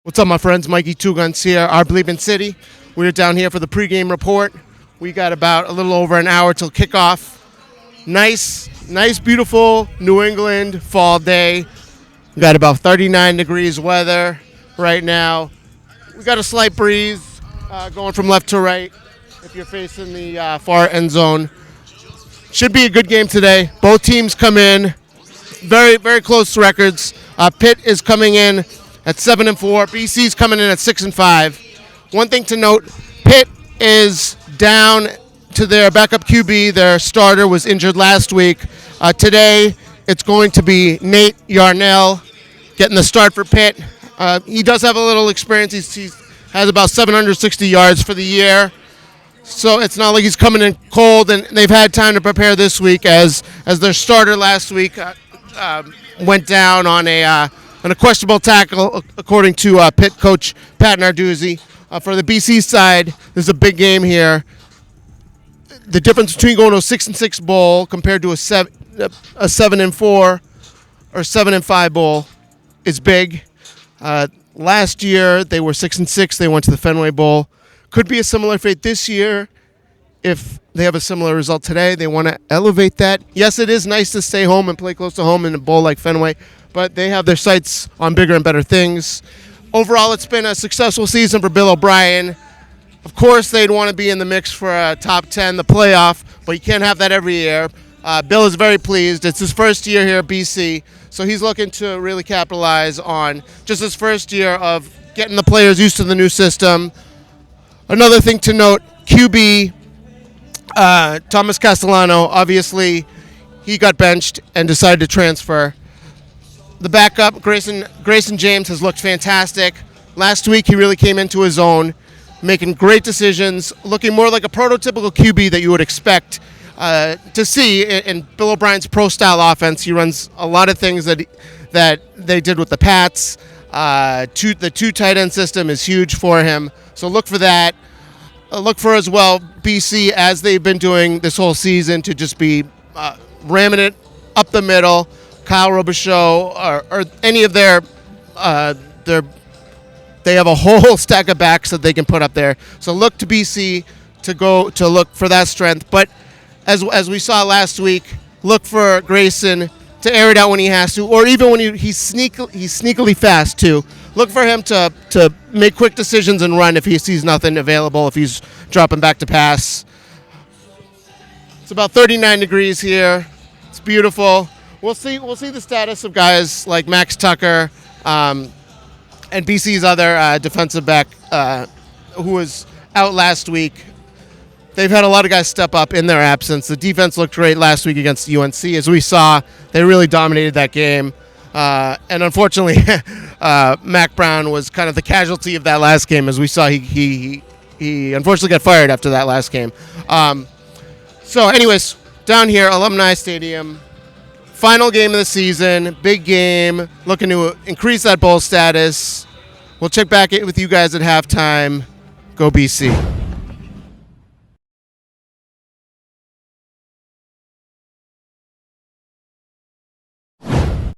What's up, my friends? Mikey Two Guns here, our Bleepin' City. We're down here for the pregame report. We got about a little over an hour till kickoff. Nice, beautiful New England fall day. We got about 39 degrees weather right now. We got a slight breeze going from left to right if you're facing the far end zone. Should be a good game today. Both teams come in very, very close records. Pitt is coming in at 7-4. BC's coming in at 6-5. One thing to note: Pitt is down to their backup QB. Their starter was injured last week. Today, it's going to be Nate Yarnell getting the start for Pitt. He does have a little experience. He has about 760 yards for the year. So it's not like he's coming in cold, and they've had time to prepare this week as their starter last week went down on a questionable tackle, according to Pitt coach Pat Narduzzi. For the BC side, there's a big game here. The difference between going to a 6-6 bowl compared to a 7-4 or 7-5 bowl is big. Last year they were 6-6. They went to the Fenway Bowl. Could be a similar fate this year. If they have a similar result today, they want to elevate that. Yes, it is nice to stay home and play close to home in a bowl like Fenway, but they have their sights on bigger and better things. Overall, it's been a successful season for Bill O'Brien. Of course, they'd want to be in the mix for a top 10, the playoff, but you can't have that every year. Bill is very pleased. It's his first year here at BC, so he's looking to really capitalize on just his first year of getting the players used to the new system. Another thing to note, QB Thomas Castellano, obviously, he got benched and decided to transfer. The backup, Grayson James, has looked fantastic. Last week, he really came into his own, making great decisions, looking more like a prototypical QB that you would expect to see in Bill O'Brien's pro-style offense. He runs a lot of things that they did with the Pats. The two tight end system is huge for him, so look for that. Look for as well BC, as they've been doing this whole season, to just be ramming it up the middle. Kyle Robichaux or any of their they have a whole stack of backs that they can put up there. So look to BC to look for that strength. But as we saw last week, look for Grayson to air it out when he has to, or even when he's sneakily fast too. Look for him to make quick decisions and run if he sees nothing available, if he's dropping back to pass. It's about 39 degrees here. It's beautiful. We'll see the status of guys like Max Tucker and BC's other defensive back who was out last week. They've had a lot of guys step up in their absence. The defense looked great last week against UNC. As we saw, they really dominated that game. And unfortunately, Mac Brown was kind of the casualty of that last game. As we saw, he unfortunately got fired after that last game. So anyways, down here, Alumni Stadium, final game of the season, big game, looking to increase that bowl status. We'll check back with you guys at halftime. Go BC.